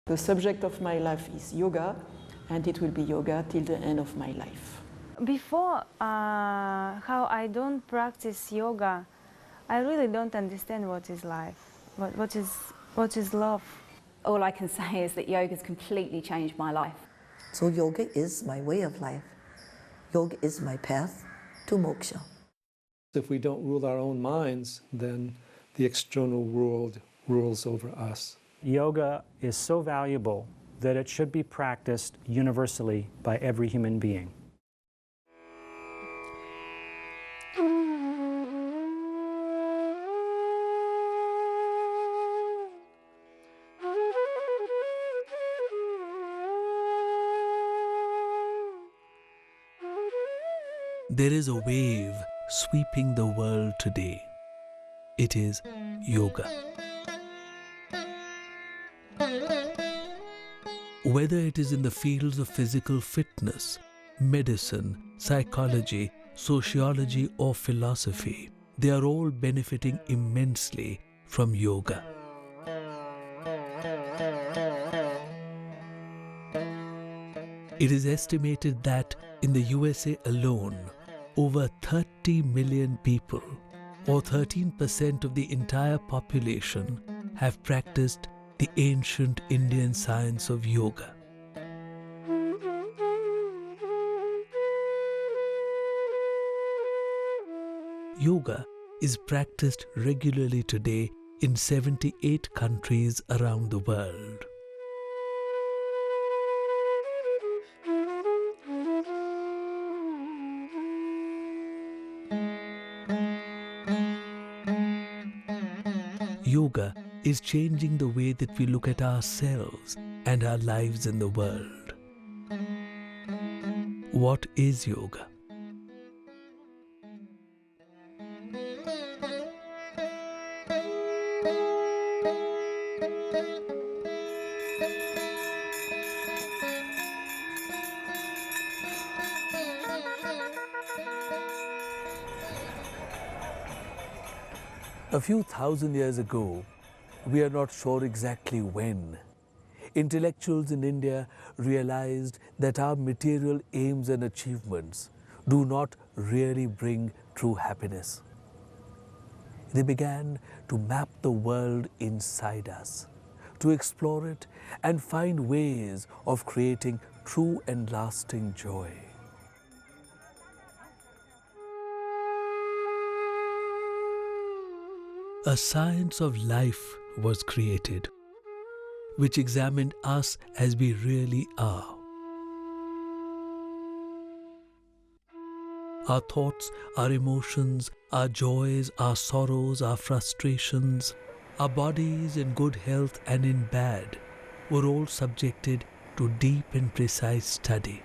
The subject of my life is yoga, and it will be yoga till the end of my life. Before, how I don't practice yoga, I really don't understand what is life, what is love. All I can say is that yoga's completely changed my life. So yoga is my way of life. Yoga is my path to moksha. If we don't rule our own minds, then the external world rules over us. Yoga is so valuable that it should be practiced universally by every human being. There is a wave sweeping the world today. It is yoga. Whether it is in the fields of physical fitness, medicine, psychology, sociology, or philosophy, they are all benefiting immensely from yoga. It is estimated that in the USA alone, over 30 million people, or 13% of the entire population, have practiced the ancient Indian science of yoga. Yoga is practiced regularly today in 78 countries around the world. Yoga is changing the way that we look at ourselves and our lives in the world. What is yoga? A few thousand years ago, we are not sure exactly when, intellectuals in India realized that our material aims and achievements do not really bring true happiness. They began to map the world inside us, to explore it and find ways of creating true and lasting joy. A science of life was created, which examined us as we really are. Our thoughts, our emotions, our joys, our sorrows, our frustrations, our bodies in good health and in bad were all subjected to deep and precise study.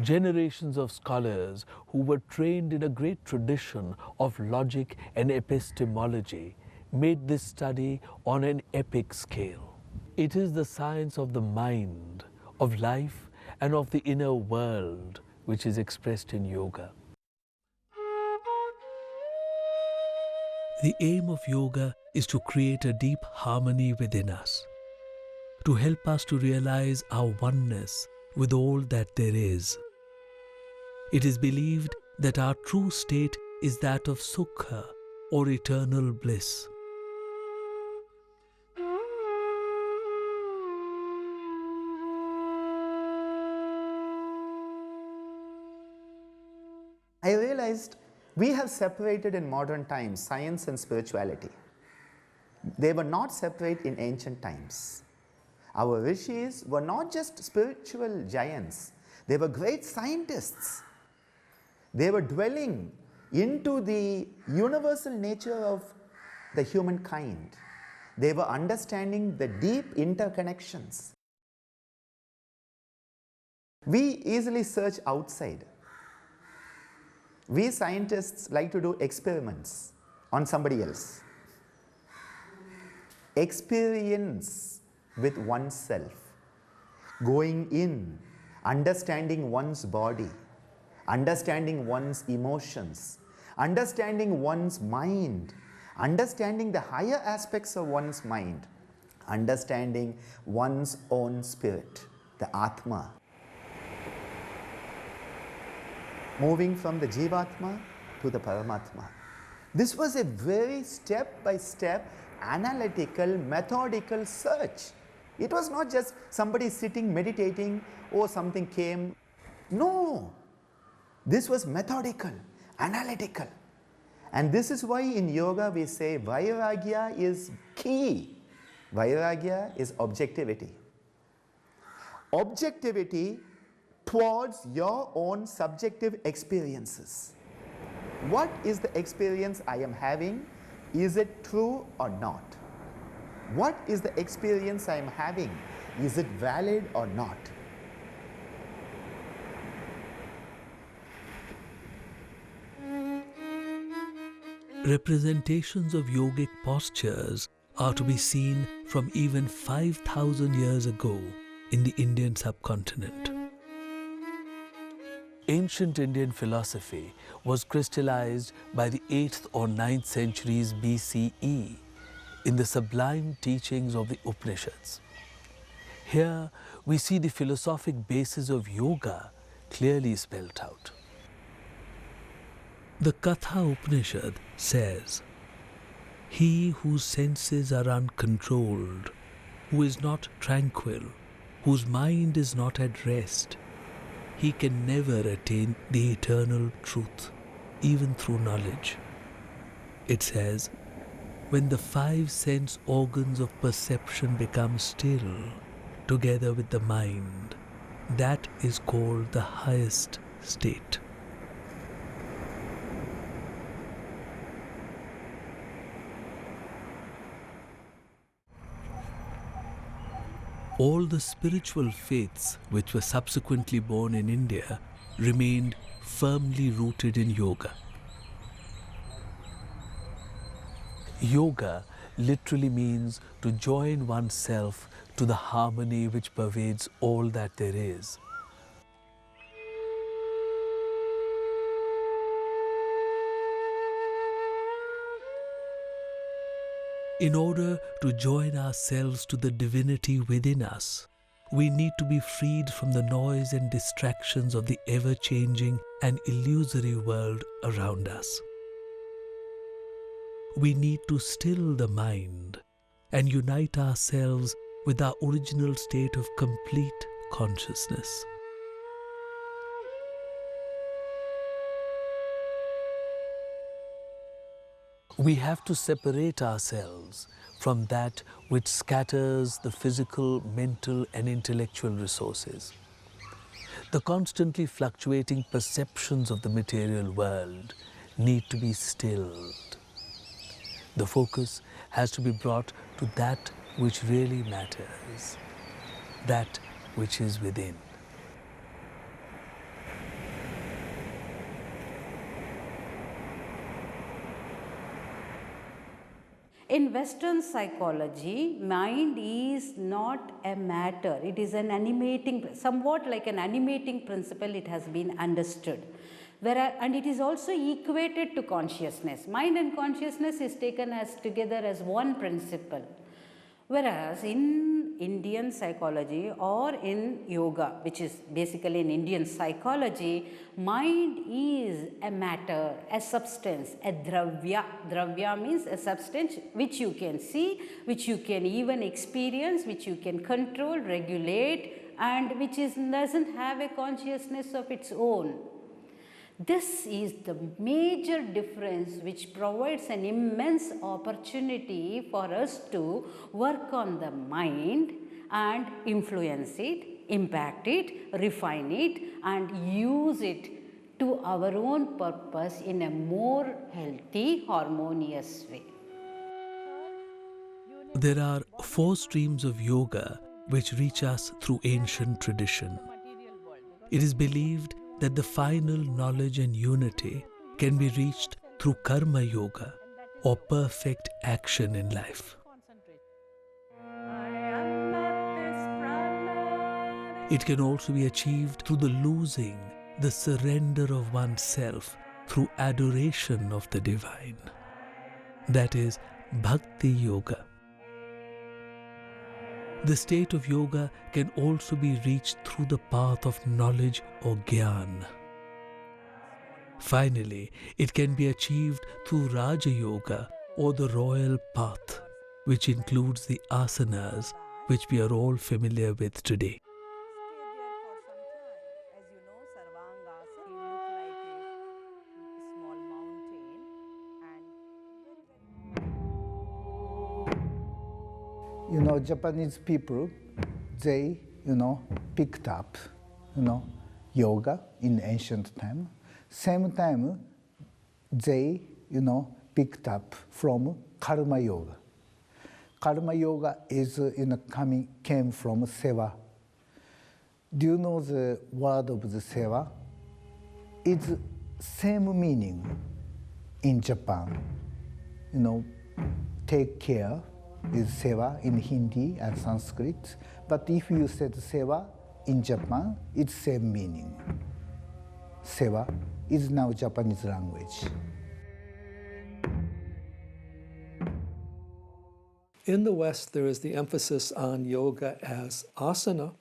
Generations of scholars who were trained in a great tradition of logic and epistemology made this study on an epic scale. It is the science of the mind, of life, and of the inner world which is expressed in yoga. The aim of yoga is to create a deep harmony within us, to help us to realize our oneness with all that there is. It is believed that our true state is that of sukha, or eternal bliss. I realized we have separated in modern times science and spirituality. They were not separate in ancient times. Our rishis were not just spiritual giants, they were great scientists. They were dwelling into the universal nature of the humankind. They were understanding the deep interconnections. We easily search outside. We scientists like to do experiments on somebody else. Experience with oneself, going in, understanding one's body, understanding one's emotions, understanding one's mind, understanding the higher aspects of one's mind, understanding one's own spirit, the Atma. Moving from the Jivatma to the Paramatma. This was a very step-by-step, analytical, methodical search. It was not just somebody sitting, meditating, or something came. No, this was methodical, analytical. And this is why in yoga we say Vairagya is key. Vairagya is objectivity. Objectivity towards your own subjective experiences. What is the experience I am having? Is it true or not? What is the experience I am having? Is it valid or not? Representations of yogic postures are to be seen from even 5,000 years ago in the Indian subcontinent. Ancient Indian philosophy was crystallized by the 8th or 9th centuries BCE in the sublime teachings of the Upanishads. Here we see the philosophic basis of yoga clearly spelled out. The Katha Upanishad says, "He whose senses are uncontrolled, who is not tranquil, whose mind is not at rest, he can never attain the eternal truth, even through knowledge." It says, when the 5 sense organs of perception become still, together with the mind, that is called the highest state. All the spiritual faiths which were subsequently born in India remained firmly rooted in yoga. Yoga literally means to join oneself to the harmony which pervades all that there is. In order to join ourselves to the divinity within us, we need to be freed from the noise and distractions of the ever-changing and illusory world around us. We need to still the mind and unite ourselves with our original state of complete consciousness. We have to separate ourselves from that which scatters the physical, mental, and intellectual resources. The constantly fluctuating perceptions of the material world need to be stilled. The focus has to be brought to that which really matters, that which is within. In Western psychology, mind is not a matter. It is an animating, somewhat like an animating principle, it has been understood. And it is also equated to consciousness. Mind and consciousness is taken as together as one principle. Whereas in Indian psychology or in yoga, which is basically in Indian psychology, mind is a matter, a substance, a dravya. Dravya means a substance which you can see, which you can even experience, which you can control, regulate, and which doesn't have a consciousness of its own. This is the major difference which provides an immense opportunity for us to work on the mind and influence it, impact it, refine it, and use it to our own purpose in a more healthy, harmonious way. There are 4 streams of yoga which reach us through ancient tradition. It is believed that the final knowledge and unity can be reached through karma yoga or perfect action in life. It can also be achieved through the losing, the surrender of oneself through adoration of the divine. That is Bhakti Yoga. The state of yoga can also be reached through the path of knowledge or jnana. Finally, it can be achieved through Raja Yoga or the royal path, which includes the asanas, which we are all familiar with today. You know, Japanese people, they, picked up, yoga in ancient time. Same time, they, picked up from karma yoga. Karma yoga is, came from seva. Do you know the word of the seva? It's same meaning in Japan. Take care is seva in Hindi and Sanskrit. But if you said seva in Japan, it's same meaning. Seva is now Japanese language. In the West, there is the emphasis on yoga as asana,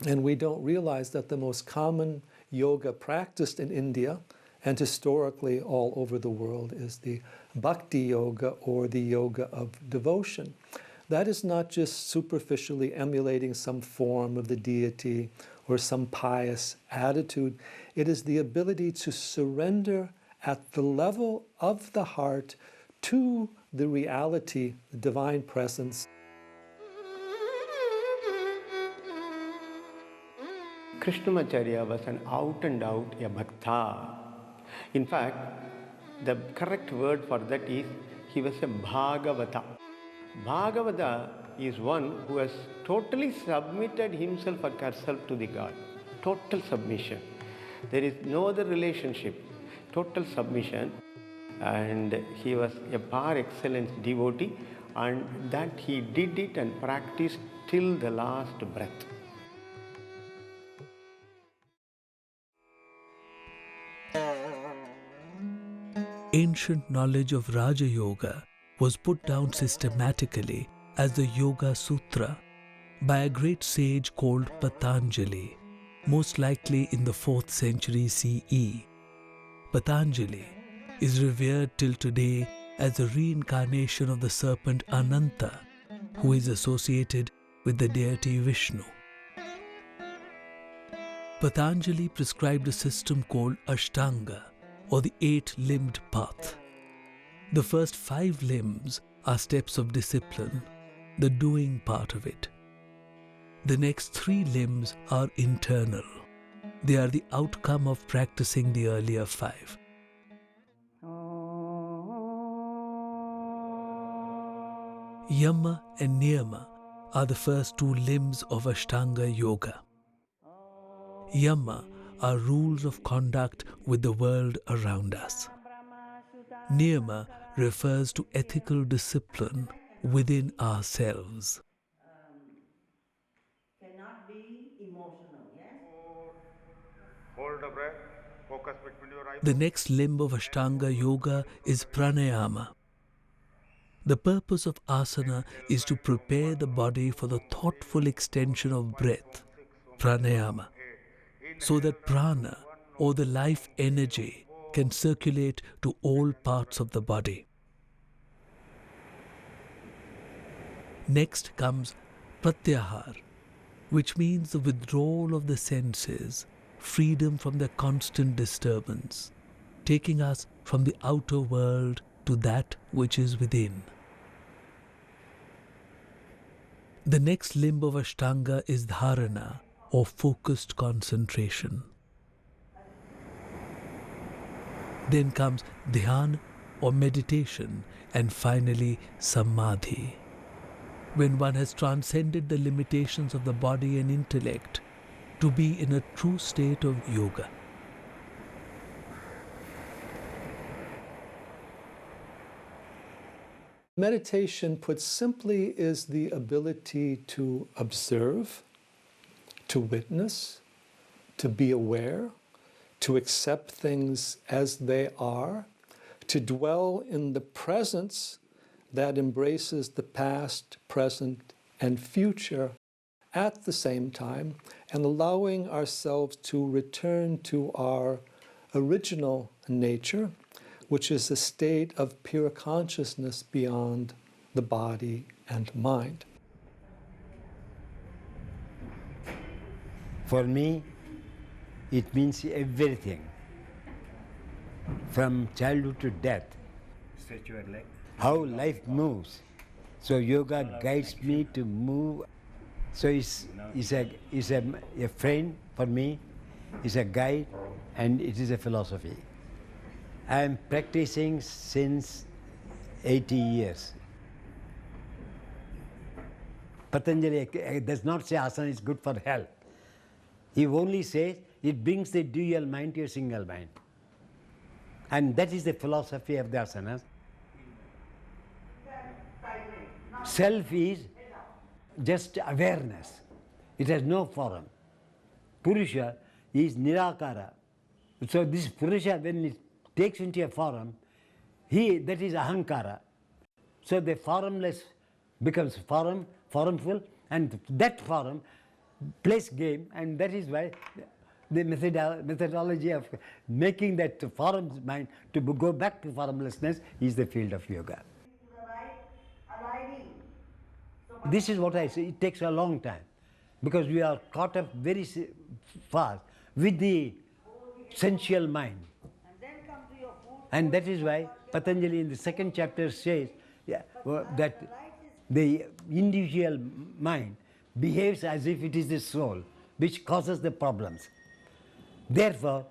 and we don't realize that the most common yoga practiced in India and historically all over the world is the bhakti yoga, or the yoga of devotion. That is not just superficially emulating some form of the deity or some pious attitude. It is the ability to surrender at the level of the heart to the reality, the divine presence. Krishnamacharya was an out and out a bhakta. In fact, the correct word for that is he was a Bhagavata. Bhagavata is one who has totally submitted himself or herself to the God. Total submission. There is no other relationship. Total submission. And he was a par excellence devotee, and that he did it and practiced till the last breath. Ancient knowledge of Raja Yoga was put down systematically as the Yoga Sutra by a great sage called Patanjali, most likely in the 4th century CE. Patanjali is revered till today as a reincarnation of the serpent Ananta, who is associated with the deity Vishnu. Patanjali prescribed a system called Ashtanga, or the 8-limbed path. The first 5 limbs are steps of discipline, the doing part of it. The next 3 limbs are internal. They are the outcome of practicing the earlier 5. Yama and Niyama are the first 2 limbs of Ashtanga Yoga. Yama are rules of conduct with the world around us. Niyama refers to ethical discipline within ourselves. Cannot be emotional, yes? Hold the breath, focus between your eyes. The next limb of Ashtanga Yoga is pranayama. The purpose of asana is to prepare the body for the thoughtful extension of breath, pranayama, so that prana, or the life energy, can circulate to all parts of the body. Next comes pratyahar, which means the withdrawal of the senses, freedom from their constant disturbance, taking us from the outer world to that which is within. The next limb of Ashtanga is dharana, or focused concentration. Then comes dhyan, or meditation, and finally samadhi, when one has transcended the limitations of the body and intellect to be in a true state of yoga. Meditation, put simply, is the ability to observe, to witness, to be aware, to accept things as they are, to dwell in the presence that embraces the past, present, and future at the same time, and allowing ourselves to return to our original nature, which is a state of pure consciousness beyond the body and mind. For me, it means everything, from childhood to death, how life moves. So yoga guides me to move. So it's a friend for me, it's a guide, and it is a philosophy. I am practicing since 80 years. Patanjali does not say asana is good for health. He only says it brings the dual mind to a single mind. And that is the philosophy of the asanas. Self is just awareness. It has no form. Purusha is nirakara. So this Purusha, when it takes into a form, that is ahankara. So the formless becomes formful, and that form plays game, and that is why the methodology of making that form mind to go back to formlessness is the field of yoga. This is what I say, it takes a long time, because we are caught up very fast with the sensual mind. And that is why Patanjali in the second chapter says that the individual mind behaves as if it is the soul, which causes the problems. Therefore,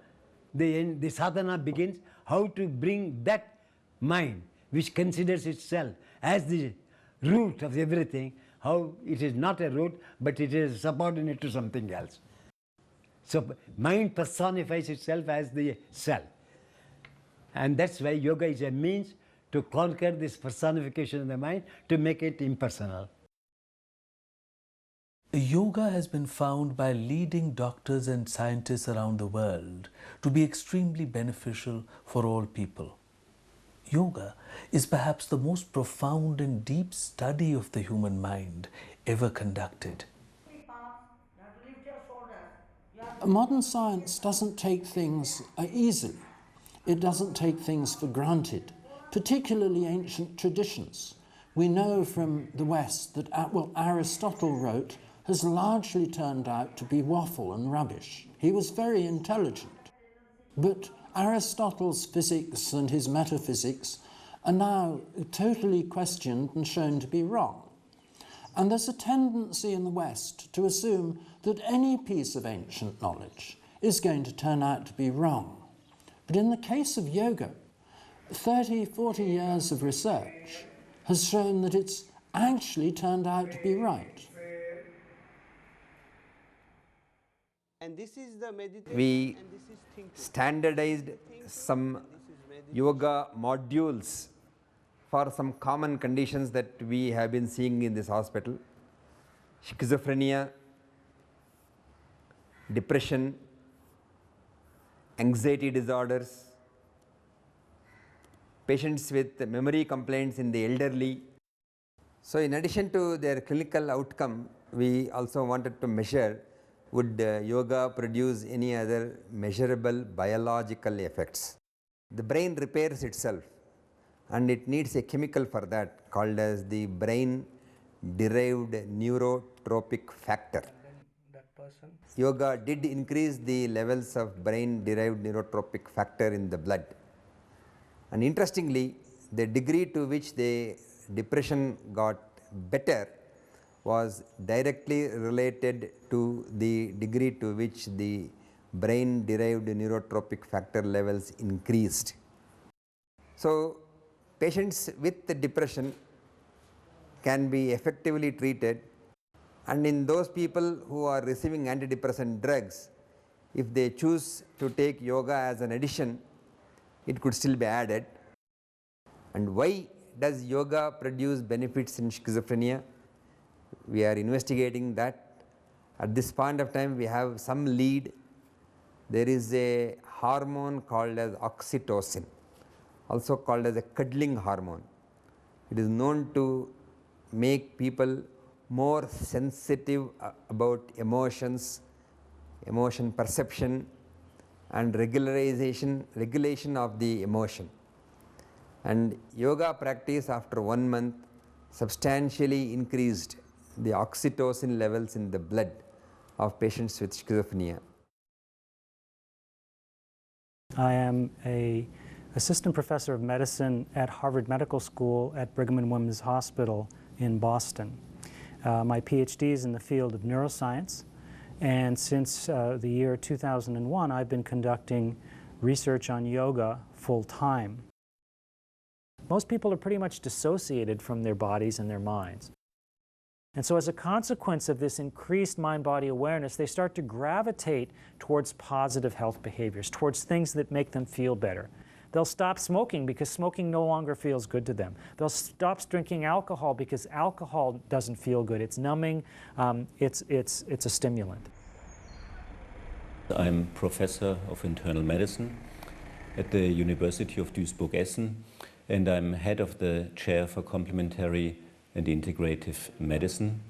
the sadhana begins how to bring that mind, which considers itself as the root of everything, how it is not a root, but it is subordinate to something else. So mind personifies itself as the self. And that's why yoga is a means to conquer this personification of the mind, to make it impersonal. Yoga has been found by leading doctors and scientists around the world to be extremely beneficial for all people. Yoga is perhaps the most profound and deep study of the human mind ever conducted. Modern science doesn't take things easily. It doesn't take things for granted, particularly ancient traditions. We know from the West that what Aristotle wrote has largely turned out to be waffle and rubbish. He was very intelligent, but Aristotle's physics and his metaphysics are now totally questioned and shown to be wrong. And there's a tendency in the West to assume that any piece of ancient knowledge is going to turn out to be wrong. But in the case of yoga, 30, 40 years of research has shown that it's actually turned out to be right. We standardized some yoga modules for some common conditions that we have been seeing in this hospital: schizophrenia, depression, anxiety disorders, patients with memory complaints in the elderly. So in addition to their clinical outcome, we also wanted to measure, would yoga produce any other measurable biological effects? The brain repairs itself, and it needs a chemical for that called as the brain derived neurotropic factor. Yoga did increase the levels of brain derived neurotropic factor in the blood, and interestingly, the degree to which the depression got better was directly related to the degree to which the brain derived neurotropic factor levels increased. So patients with the depression can be effectively treated, and in those people who are receiving antidepressant drugs, if they choose to take yoga as an addition, it could still be added. And why does yoga produce benefits in schizophrenia? We are investigating that. At this point of time, we have some lead. There is a hormone called as oxytocin, also called as a cuddling hormone. It is known to make people more sensitive about emotions, emotion perception, and regulation of the emotion. And yoga practice after 1 month substantially increased the oxytocin levels in the blood of patients with schizophrenia. I am an assistant professor of medicine at Harvard Medical School at Brigham and Women's Hospital in Boston. My PhD is in the field of neuroscience, and since the year 2001, I've been conducting research on yoga full-time. Most people are pretty much dissociated from their bodies and their minds. And so as a consequence of this increased mind-body awareness, they start to gravitate towards positive health behaviors, towards things that make them feel better. They'll stop smoking because smoking no longer feels good to them. They'll stop drinking alcohol because alcohol doesn't feel good. It's numbing, it's a stimulant. I'm professor of internal medicine at the University of Duisburg-Essen, and I'm head of the chair for complementary and integrative medicine.